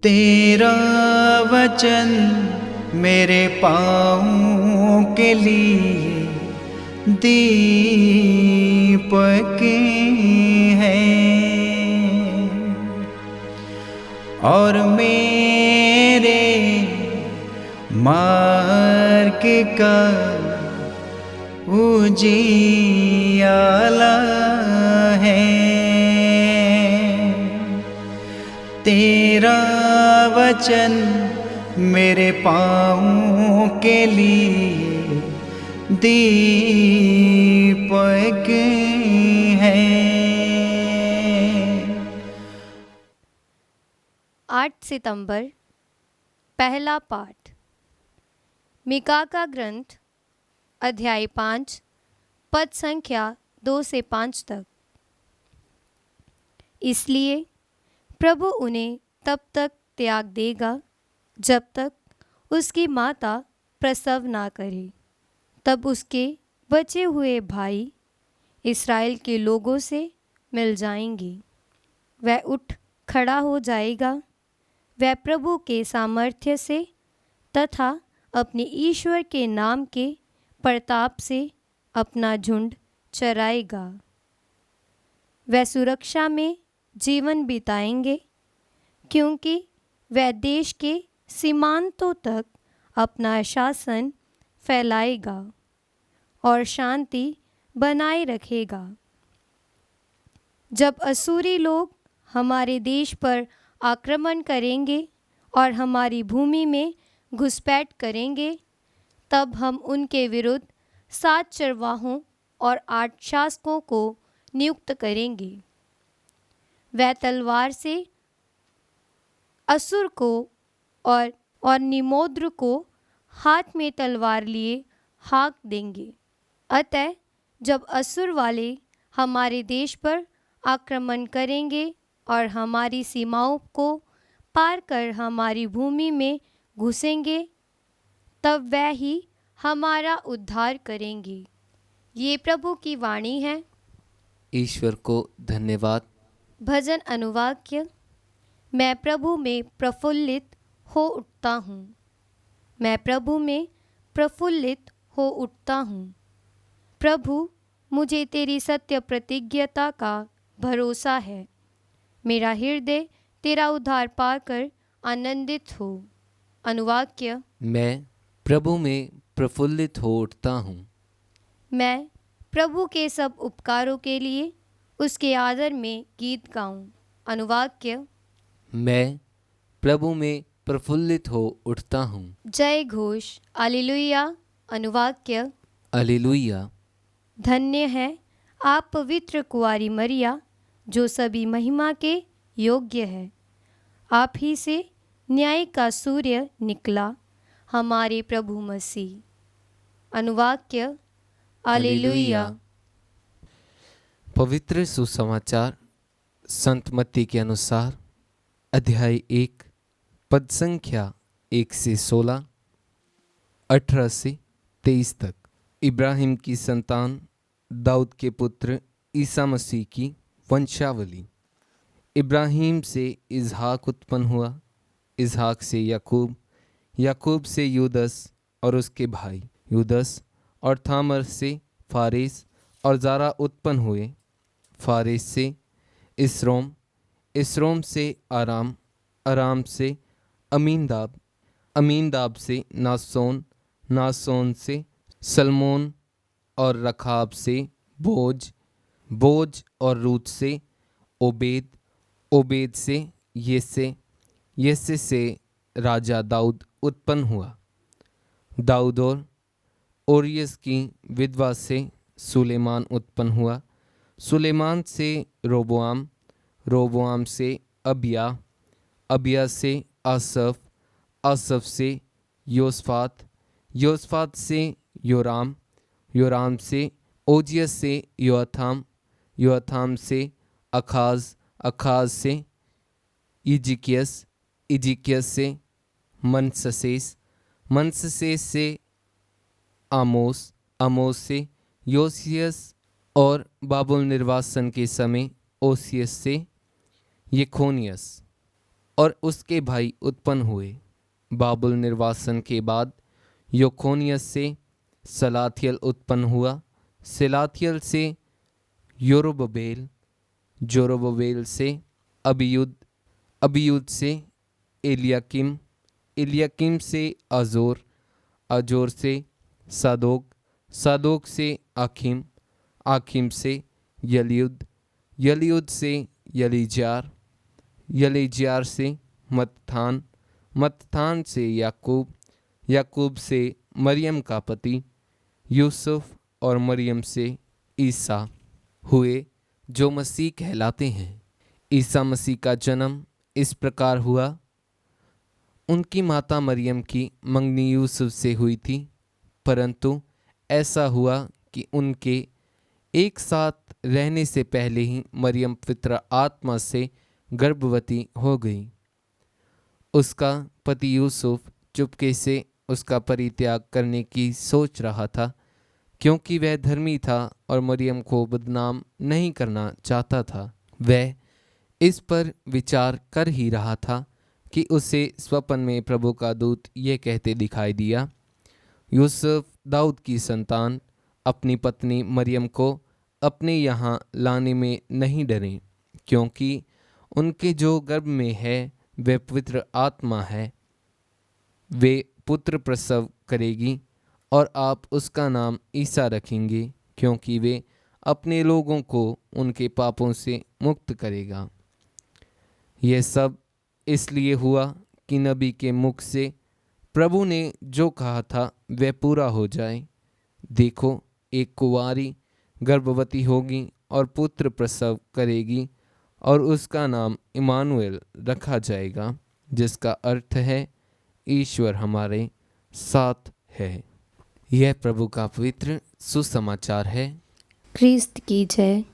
तेरा वचन मेरे पाँवों के लिए दीपक है और मेरे मार्ग का उजियाला है। तेरा वचन मेरे पाँवों के लिए दीपक है। 8 सितंबर पहला पाठ। मीका का ग्रंथ अध्याय 5 पद संख्या 2 से 5 तक। इसलिए प्रभु उन्हें तब तक त्याग देगा जब तक उसकी माता प्रसव ना करे। तब उसके बचे हुए भाई इस्राएल के लोगों से मिल जाएंगे। वह उठ खड़ा हो जाएगा। वह प्रभु के सामर्थ्य से तथा अपने ईश्वर के नाम के प्रताप से अपना झुंड चराएगा। वह सुरक्षा में जीवन बिताएंगे क्योंकि वह देश के सीमांतों तक अपना शासन फैलाएगा और शांति बनाए रखेगा। जब असूरी लोग हमारे देश पर आक्रमण करेंगे और हमारी भूमि में घुसपैठ करेंगे, तब हम उनके विरुद्ध 7 चरवाहों और 8 शासकों को नियुक्त करेंगे। वह तलवार से असुर को और निमोद्र को हाथ में तलवार लिए हाँक देंगे। अतः जब असुर वाले हमारे देश पर आक्रमण करेंगे और हमारी सीमाओं को पार कर हमारी भूमि में घुसेंगे, तब वह ही हमारा उद्धार करेंगे। ये प्रभु की वाणी है। ईश्वर को धन्यवाद। भजन अनुवाक्य। मैं प्रभु में प्रफुल्लित हो उठता हूँ। मैं प्रभु में प्रफुल्लित हो उठता हूँ। प्रभु, मुझे तेरी सत्य प्रतिज्ञता का भरोसा है। मेरा हृदय तेरा उद्धार पाकर आनंदित हो। अनुवाक्य। मैं प्रभु में प्रफुल्लित हो उठता हूँ। मैं प्रभु के सब उपकारों के लिए उसके आदर में गीत गाऊं। अनुवाक्य। मैं प्रभु में प्रफुल्लित हो उठता हूँ। जय घोष हालेलुया। अनुवाक्य। हालेलुया। धन्य है आप पवित्र कुंवारी मरिया, जो सभी महिमा के योग्य है। आप ही से न्याय का सूर्य निकला, हमारे प्रभु मसीह। अनुवाक्य। हालेलुया। पवित्र सुसमाचार संत मत्ती के अनुसार अध्याय 1 पद संख्या 1 से 16, 18 से 23 तक। इब्राहिम की संतान दाऊद के पुत्र ईसा मसीह की वंशावली। इब्राहिम से इसहाक उत्पन्न हुआ, इसहाक से याकूब, याकूब से यूदस और उसके भाई यूदस और थामर से फारेस और जारा उत्पन्न हुए। फारेस से इसरोम, इसरोम से आराम, आराम से अमीनदाब, अमीनदाब से नासोन, नासोन से सलमोन और रखाब से बोज, बोज और रूत से ओबेद, ओबेद से येसे, येसे से राजा दाऊद उत्पन्न हुआ। दाऊद और ओरियस की विधवा से सुलेमान उत्पन्न हुआ। सुलेमान से रोबोआम, रोबोआम से अबिया, अबिया से आसफ, आसफ से योसफात, योसफात से योराम, योराम से ओजियस से योअथाम, योअथाम से अखाज, अखाज से इजिकियस, इजिकियस से मनससेस, मनससेस से आमोस, आमोस से योसियस और बाबुल निर्वासन के समय ओसियस से येखोनियस। और उसके भाई उत्पन्न हुए। बाबुल निर्वासन के बाद योकोनियस से सलाथियल उत्पन्न हुआ, सलाथियल से योरुब्बाबेल, जोरुब्बाबेल से अबीयूद, अबीयूद से एलियाकिम, एलियाकिम से अजोर, अजोर से सादोक, सादोक से आखिम, आखिम से यलीउद, यलीउद से यलीजार, यलीजार से मत्तान, मत्तान से याकूब, याकूब से मरियम का पति यूसुफ और मरियम से ईसा हुए, जो मसीह कहलाते हैं। ईसा मसीह का जन्म इस प्रकार हुआ। उनकी माता मरियम की मंगनी यूसुफ से हुई थी, परंतु ऐसा हुआ कि उनके एक साथ रहने से पहले ही मरियम पवित्र आत्मा से गर्भवती हो गई। उसका पति यूसुफ चुपके से उसका परित्याग करने की सोच रहा था, क्योंकि वह धर्मी था और मरियम को बदनाम नहीं करना चाहता था। वह इस पर विचार कर ही रहा था कि उसे स्वप्न में प्रभु का दूत ये कहते दिखाई दिया, यूसुफ दाऊद की संतान, अपनी पत्नी मरियम को अपने यहाँ लाने में नहीं डरें, क्योंकि उनके जो गर्भ में है वह पवित्र आत्मा है। वे पुत्र प्रसव करेगी और आप उसका नाम ईसा रखेंगे, क्योंकि वे अपने लोगों को उनके पापों से मुक्त करेगा। यह सब इसलिए हुआ कि नबी के मुख से प्रभु ने जो कहा था वह पूरा हो जाए। देखो, एक कुंवारी गर्भवती होगी और पुत्र प्रसव करेगी और उसका नाम इमानुएल रखा जाएगा, जिसका अर्थ है ईश्वर हमारे साथ है। यह प्रभु का पवित्र सुसमाचार है। क्रिस्त की जय।